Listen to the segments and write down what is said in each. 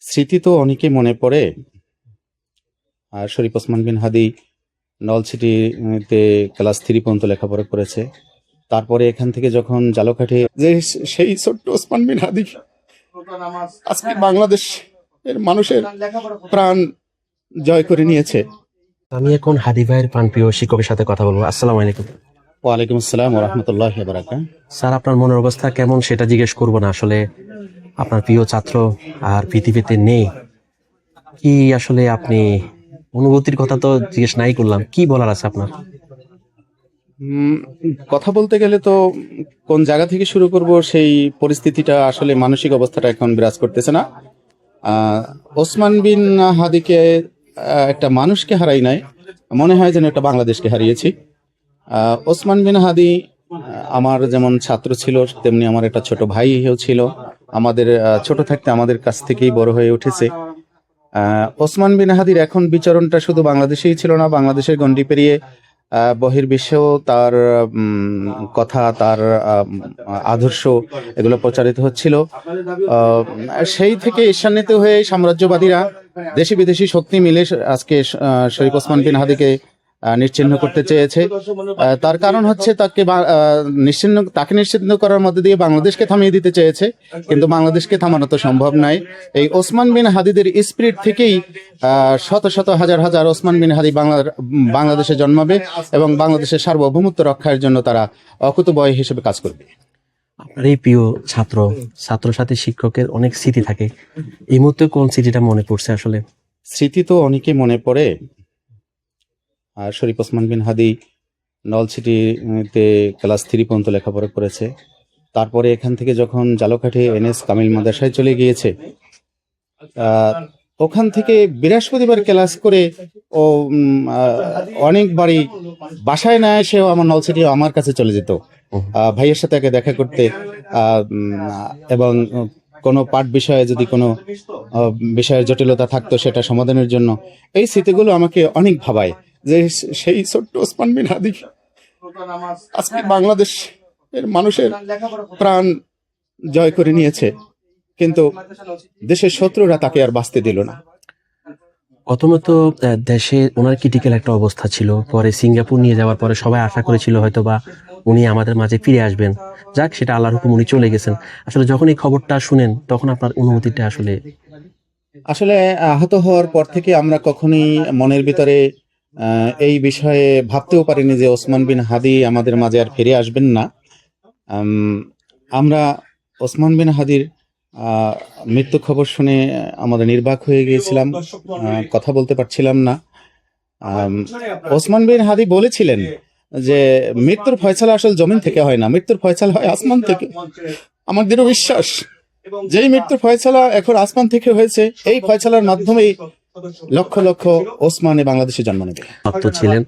স্মৃতি তো অনেকেই মনে পড়ে। আর শরীফ ওসমান বিন হাদি নলছিটিতে ক্লাস 3 পর্যন্ত লেখাপড়া করেছে। তারপরে এখান থেকে যখন জালকাঠি যে সেই ছোট্ট ওসমান বিন হাদি আজকে বাংলাদেশ এর মানুষের প্রাণ জয় করে নিয়েছে। আমি এখন হাদি ভাইয়ের প্রাণপ্রিয় শিক্ষকের সাথে কথা বলবো। আসসালামু আলাইকুম। ওয়ালাইকুম আসসালাম ওয়া রাহমাতুল্লাহি ওয়া বারাকাতুহু। স্যার, আপনার মনের অবস্থা কেমন সেটা জিজ্ঞেস করবো না, আসলে আপনার প্রিয় ছাত্র আর পৃথিবীতে নেই। কি আসলে আপনি অনুভূতির কথা তো জিজ্ঞেস নাই করলাম, কি বলার আছে আপনার? কথা বলতে গেলে তো কোন জায়গা থেকে শুরু করব, সেই পরিস্থিতিটা আসলে মানসিক অবস্থাটা এখন বিরাজ করতেছে না। ওসমান বিন হাদিকে একটা মানুষকে হারাই নাই, মনে হয় যেন একটা বাংলাদেশকে হারিয়েছি। ওসমান বিন হাদি আমার যেমন ছাত্র ছিল, তেমনি আমার একটা ছোট ভাইও ছিল। আমাদের ছোট থাকতে আমাদের কাছ থেকেই বড় হয়ে উঠেছে। ওসমান বিন হাদির এখন বিচরণটা শুধু বাংলাদেশেই ছিল না, বাংলাদেশের গণ্ডি পেরিয়ে বহির্বিশ্বেও তার কথা, তার আদর্শ এগুলো প্রচারিত হচ্ছিল। সেই থেকে ঈর্ষান্বিত হয়ে সাম্রাজ্যবাদীরা, দেশি বিদেশি শক্তি মিলে আজকে শরীফ ওসমান বিন হাদিকে নিশ্চিহ্ন করতে চেয়েছে। তার কারণ হচ্ছে তাকে নিশ্চিহ্ন করার মধ্যে দিয়ে বাংলাদেশকে থামিয়ে দিতে চেয়েছে, কিন্তু বাংলাদেশকে থামানো তো সম্ভব নয়। এই ওসমান বিন হাদিদের স্পিরিট থেকেই শত শত হাজার হাজার ওসমান বিন হাদি বাংলাদেশে জন্মাবে এবং বাংলাদেশের সার্বভৌমত্ব রক্ষার জন্য তারা অকুতোভয় হিসেবে কাজ করবে। আপনার এই প্রিয় ছাত্র সাথে শিক্ষকের অনেক স্মৃতি থাকে, এই মুহূর্তে কোন স্মৃতিটা মনে পড়ছে আসলে? স্মৃতি তো অনেকেই মনে পড়ে। আর শরীফ ওসমান বিন হাদি নলছিটিতে ক্লাস 3 পর্যন্ত লেখাপড়া করেছে। তারপরে এখান থেকে যখন জালকাঠি NS কামিল মাদ্রাসায় চলে গিয়েছে, ওখান থেকে বৃহস্পতিবার ক্লাস করে ও অনেকবারই বাসায় না এসেও আমার নলছিটি আমার কাছে চলে যেত ভাইয়ের সাথে আগে দেখা করতে, এবং কোনো পাঠ বিষয়ে যদি কোনো বিষয়ের জটিলতা থাকতো সেটা সমাধানের জন্য। এই স্মৃতিগুলো আমাকে অনেক ভাবায় যে সেই ছোট্ট ওসমান বিন হাদি আজকে বাংলাদেশ এর মানুষের প্রাণ জয় করে নিয়েছে, কিন্তু দেশের শত্রুরা তাকে আর বাঁচতে দিল না। প্রথমত দেশে ওনার ক্রিটিক্যাল একটা অবস্থা ছিল, পরে সিঙ্গাপুর নিয়ে যাওয়ার পরে সবাই আশা করেছিল হয়তো বা উনি আমাদের মাঝে ফিরে আসবেন। যাক, সেটা আল্লাহর হুকুম, উনি চলে গেছেন। আসলে যখন এই খবরটা শুনেন তখন আপনার অনুভূতিটা আসলে? আসলে আহত হওয়ার পর থেকে আমরা কখনোই মনের ভিতরে এই বিষয়ে ভাবতেও পারিনি যে ওসমান বিন হাদি আমাদের মাঝে আর ফিরে আসবেন না। আমরা ওসমান বিন হাদির মৃত্যু খবর শুনে আমাদের নির্বাক হয়ে গিয়েছিলাম, কথা বলতে পারছিলাম না। ওসমান বিন হাদি বলেছিলেন যে মৃত্যুর ফয়সালা আসলে জমিন থেকে হয় না, মৃত্যুর ফয়সালা হয় আসমান থেকে। আমার দৃঢ় বিশ্বাস যেই মৃত্যুর ফয়সালা এখন আসমান থেকে হয়েছে, এই ফয়সালার মাধ্যমেই লক্ষ লক্ষ ওসমানে বাংলাদেশে জন্ম নেবে। ছিলেন,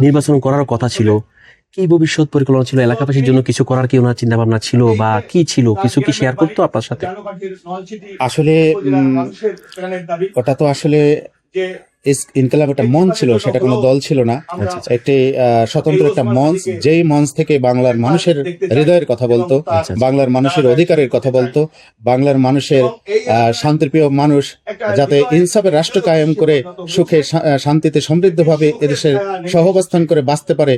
নির্বাচন করার কথা ছিল, কি ভবিষ্যৎ পরিকল্পনা ছিল, এলাকাবাসীর জন্য কিছু করার কি ওনার চিন্তা ভাবনা ছিল বা কি ছিল, কিছু কি শেয়ার করতো আপনার সাথে? আসলে ওটা তো আসলে ইনকালাব একটা মঞ্চ ছিল, সেটা কোনো দল ছিল না। একটি স্বতন্ত্র একটা মঞ্চ, যেই মঞ্চ থেকে বাংলার মানুষের হৃদয়ের কথা বলতো, বাংলার মানুষের অধিকারের কথা বলতো, বাংলার মানুষের শান্তিপ্রিয় মানুষ যাতে ইনসাফের রাষ্ট্র কায়েম করে সুখে শান্তিতে সমৃদ্ধভাবে এদেশের সহাবস্থান করে বাঁচতে পারে,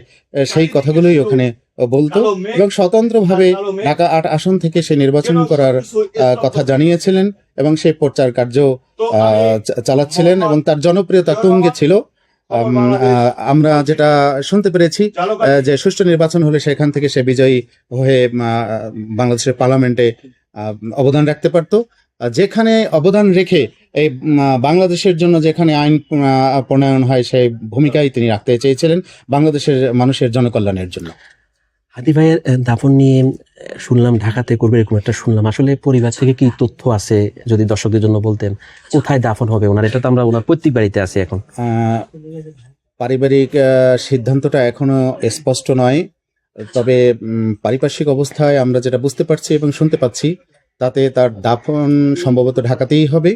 সেই কথাগুলোই ওখানে বলতো। এবং স্বতন্ত্রভাবে ঢাকা 8 আসন থেকে সে নির্বাচন করার কথা জানিয়েছিলেন এবং সেই প্রচার কার্য চালাচ্ছিলেন এবং তার জনপ্রিয়তা তুঙ্গে ছিল। আমরা যেটা শুনতে পেরেছি যে সুষ্ঠু নির্বাচন হলে সেখান থেকে সে বিজয়ী হয়ে বাংলাদেশের পার্লামেন্টে অবদান রাখতে পারত। যেখানে অবদান রেখে এই বাংলাদেশের জন্য যেখানে আইন প্রণয়ন হয়, সেই ভূমিকাই তিনি রাখতে চেয়েছিলেন বাংলাদেশের মানুষের জনকল্যাণের জন্য। হাদি ভাইয়ের দাফন নিয়ে শুনলাম ঢাকাতে করবে, এরকম একটা শুনলাম। আসলে পরিবার থেকে কি তথ্য আছে যদি দর্শকদের জন্য বলতেন, কোথায় দাফন হবে ওনার? এটা তো আমরা ওনার পৈতৃক বাড়িতে আছি এখন। পারিবারিক সিদ্ধান্তটা এখনো স্পষ্ট নয়, তবে পারিপার্শ্বিক অবস্থায় আমরা যেটা বুঝতে পারছি এবং শুনতে পাচ্ছি, তাতে তার দাফন সম্ভবত ঢাকাতেই হবে।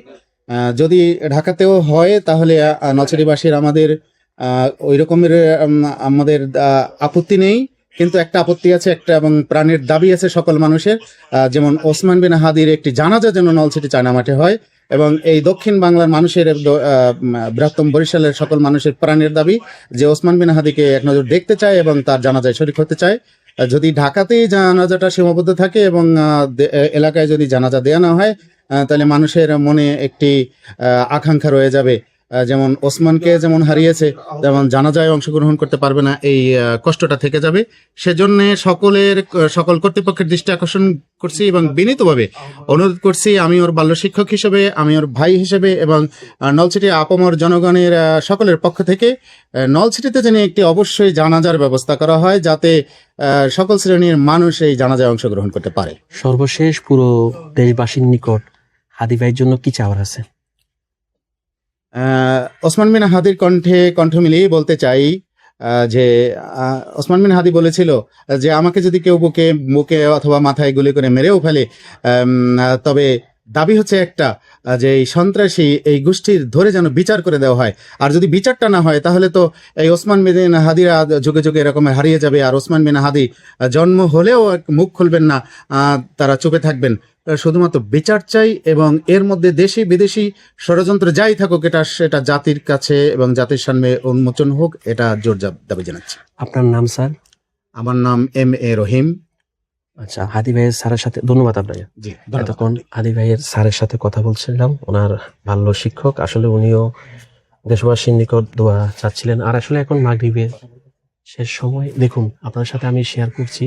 যদি ঢাকাতেও হয় তাহলে নলছিটিবাসীর আমাদের ওই রকমের আমাদের আপত্তি নেই, কিন্তু একটা আপত্তি আছে, একটা এবং প্রাণের দাবি আছে সকল মানুষের, যেমন ওসমান বিন হাদির একটি জানাজা যেন নলছিটি চায়না মাঠে হয়, এবং এই দক্ষিণ বাংলার মানুষের বৃহত্তম বরিশালের সকল মানুষের প্রাণের দাবি যে ওসমান বিন হাদিকে এক নজর দেখতে চায় এবং তার জানাজায় শরীক হতে চায়। যদি ঢাকাতেই জানাজাটা সীমাবদ্ধ থাকে এবং এলাকায় যদি জানাজা দেওয়া না হয়, তাহলে মানুষের মনে একটি আকাঙ্ক্ষা রয়ে যাবে, যেমন ওসমানকে যেমন হারিয়েছে, যেমন জানাজায় অংশগ্রহণ করতে পারবে না, এই কষ্টটা থেকে যাবে। সেজন্য সকল কর্তৃপক্ষের দৃষ্টি আকর্ষণ করছি এবং বিনীতভাবে অনুরোধ করছি, আমি ওর বাল্য শিক্ষক হিসেবে, আমি ওর ভাই হিসেবে এবং নলছিটি আপামর জনগণের সকলের পক্ষ থেকে নলছিটিতে যেন একটি অবশ্যই জানাজার ব্যবস্থা করা হয়, যাতে সকল শ্রেণীর মানুষ এই জানাজায় অংশগ্রহণ করতে পারে। সর্বশেষ পুরো দেশবাসীর নিকট হাদি ভাইয়ের জন্য কি চাওয়ার আছে? ওসমান বিন হাদির কণ্ঠ মিলিয়ে বলতে চাই যে ওসমান বিন হাদি বলেছিল যে আমাকে যদি কেউ বুকে অথবা মাথায় গুলি করে মেরেও ফেলে, তবে দাবি হচ্ছে একটা, যে এই সন্ত্রাসী এই গোষ্ঠীর ধরে যেন বিচার করে দেওয়া হয়। আর যদি বিচারটা না হয়, তাহলে তো এই ওসমান বিন হাদিরা যুগে যুগে এরকম হারিয়ে যাবে। আর ওসমান বিন হাদি জন্ম হলেও মুখ খুলবেন না, তারা চুপে থাকবেন। শুধুমাত্র বিচার চাই এবং এর মধ্যে দেশি বিদেশি ষড়যন্ত্র যাই থাকুক, সেটা জাতির কাছে এবং জাতির সামনে উন্মোচন হোক, এটা জোর দাবি জানাচ্ছি। আপনার নাম স্যার? আমার নাম M.A. রহিম। আচ্ছা, হাদি ভাইয়ের স্যারের সাথে ধন্যবাদ আপনাকে। জি, এতক্ষণ হাদি ভাইয়ের স্যারের সাথে কথা বলছিলাম, ওনার বাল্য শিক্ষক। আসলে উনিও দেশবাসীর নিকট দোয়া চাচ্ছিলেন। আর আসলে এখন মাগরিবের শেষ সময়, দেখুন আপনার সাথে আমি শেয়ার করছি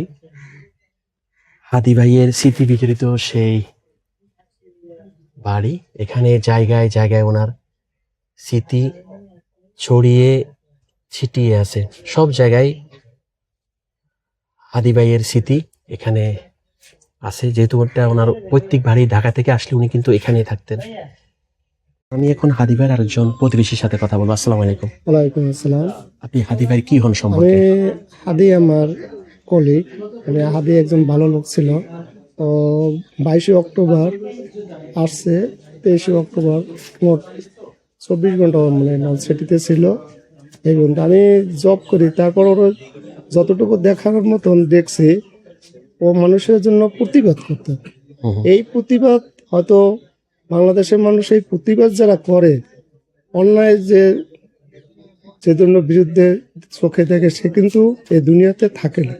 হাদি ভাইয়ের স্মৃতি বিজড়িত সেই বাড়ি। এখানে জায়গায় জায়গায় ওনার স্মৃতি ছড়িয়ে ছিটিয়ে আছে, সব জায়গায় হাদি ভাইয়ের স্মৃতি এখানে আছে। যেহেতু ওটা ওনার পৈতৃক বাড়ি, ঢাকা থেকে আসলে উনি কিন্তু এখানেই থাকতেন। আমি এখন হাদি ভাইয়ের আরেকজন প্রতিবেশীর সাথে কথা বলবো। আসসালামু আলাইকুম। ওয়ালাইকুম আসসালাম। আপনি হাদি ভাইয়ের কি হন আমি সম্পর্কে? হাদি আমার কলিগ। মানে হাদি একজন ভালো লোক ছিল। তো 22শে অক্টোবর আসছে, 23শে অক্টোবর মোট 24 ঘন্টা মানে নলছিটিতে ছিল। এই ঘন্টা আমি জব করি, তারপর ওর যতটুকু দেখার মতন দেখছি, ও মানুষের জন্য প্রতিবাদ করতো। এই প্রতিবাদ হয়তো বাংলাদেশের মানুষ এই প্রতিবাদ যারা করে, অন্যায় যে জন্য বিরুদ্ধে চোখে দেখে, সে কিন্তু এই দুনিয়াতে থাকে না।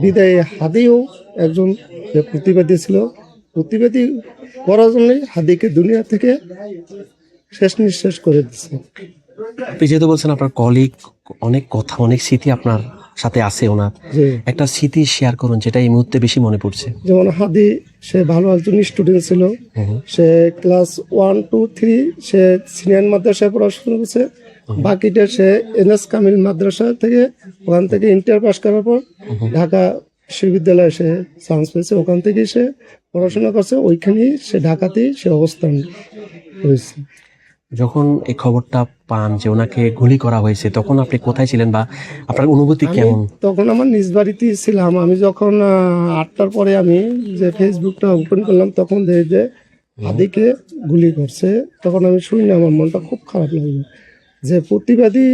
বিদায় হাদিও একজন যে প্রতিবাদী ছিল, প্রতিবাদী করার জন্যই হাদিকে দুনিয়া থেকে শেষ নিঃশেষ করে দিচ্ছে। আপনি যেহেতু বলছেন আপনার কলিগ, অনেক কথা অনেক স্মৃতি আপনার সাথে আছে ওনার, যে একটা স্মৃতি শেয়ার করুন যেটা এই মুহূর্তে বেশি মনে পড়ছে। যেমন হাদি, সে ভালো একজন স্টুডেন্ট ছিল। সে ক্লাস 1, 2, 3 সে সিনিয়র মাদ্রাসায় পড়াশোনা করছে। বাকিটা সে NS কামিল মাদ্রাসা থেকে, ওখান থেকে ইন্টার পাস করার পর ঢাকা বিশ্ববিদ্যালয়ে সে চান্স পেয়েছে। ওখান থেকে সে পড়াশোনা করছে, ওইখানেই সে ঢাকাতেই সে অবস্থান করেছে। যখন এই খবরটা পান যে ওনাকে গুলি করা হয়েছে, তখন আপনি কোথায় ছিলেন বা আপনার অনুভূতি কেমন? তখন আমার নিজ বাড়িতেই ছিলাম। আমি যখন 8টার পরে আমি যে ফেসবুকটা ওপেন করলাম, তখন দেখি যে হাদিকে গুলি করছে। তখন আমি শুনি, আমার মনটা খুব খারাপ লাগলো যে প্রতিবাদী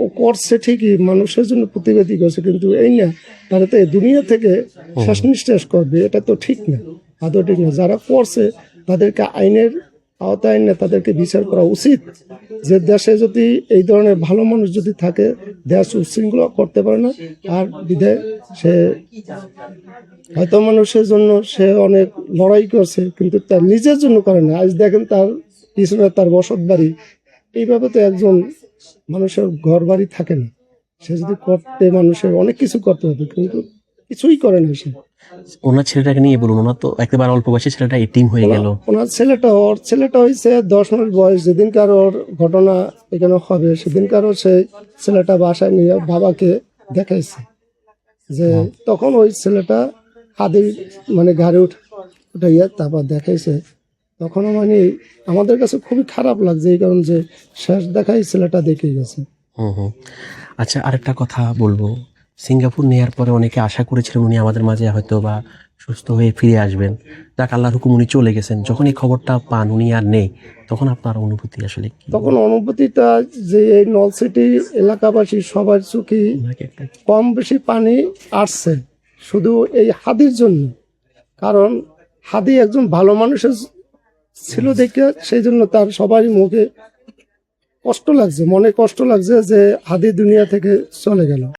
ও করছে ঠিকই, মানুষের জন্য প্রতিবাদী করছে, কিন্তু এই না, তারা তো এই দুনিয়া থেকে শেষ নিঃশ্বাস করবে, এটা তো ঠিক না, আদৌ ঠিক না। যারা করছে তাদেরকে আইনের আওতায় আইনে তাদেরকে বিচার করা উচিত। যে দেশে যদি এই ধরনের ভালো মানুষ যদি থাকে, দেশ উচ্ছৃঙ্খলা করতে পারে না। আর বিধায় সে হয়তো মানুষের জন্য সে অনেক লড়াই করছে, কিন্তু তার নিজের জন্য করে না। আজ দেখেন তার পিছনে তার বসত বাড়ি, এইভাবে তো একজন মানুষের ঘর বাড়ি থাকে না। সে যদি করতে, মানুষের অনেক কিছু করতে হতো, কিন্তু কিছুই করে না সে। ওনার ছেলেটাকে নিয়ে বলুন, ওনার তো একেবারে অল্প বয়সী ছেলেটা এতিম হয়ে গেল। ওনার ছেলেটা হয়েছে 10 মাস বয়স। যেদিনকার ওর ঘটনা এখানে হবে, সেদিনকারও সেই ছেলেটা বাসায় নিয়ে বাবাকে দেখাইছে যে, তখন ওই ছেলেটা হাদির মানে গাড়ি উঠাইয়া তারপর দেখাইছে। তখন মানে আমাদের কাছে খুবই খারাপ লাগছে, এই কারণ যে শেষ দেখাই ছেলেটা দেখে গেছে। আচ্ছা, আরেকটা কথা বলবো, সিঙ্গাপুর নেয়ার পরে অনেকে আশা করেছিলেন উনি আমাদের মাঝে হয়তো বা সুস্থ হয়ে ফিরে আসবেন। যাক, আল্লাহর হুকুম উনি চলে গেছেন। যখন এই খবরটা পান উনি আর নেই, তখন আপনার অনুভূতি আসলে কি? তখন অনুভূতিটা যে এই নলছিটি এলাকাবাসী সবার চোখে কম বেশি পানি আসছে শুধু এই হাদির জন্য। কারণ হাদি একজন ভালো মানুষের ছিল দেখে সেই জন্য তার সবারই মুখে কষ্ট লাগছে, মনে কষ্ট লাগছে যে হাদি দুনিয়া থেকে চলে গেল।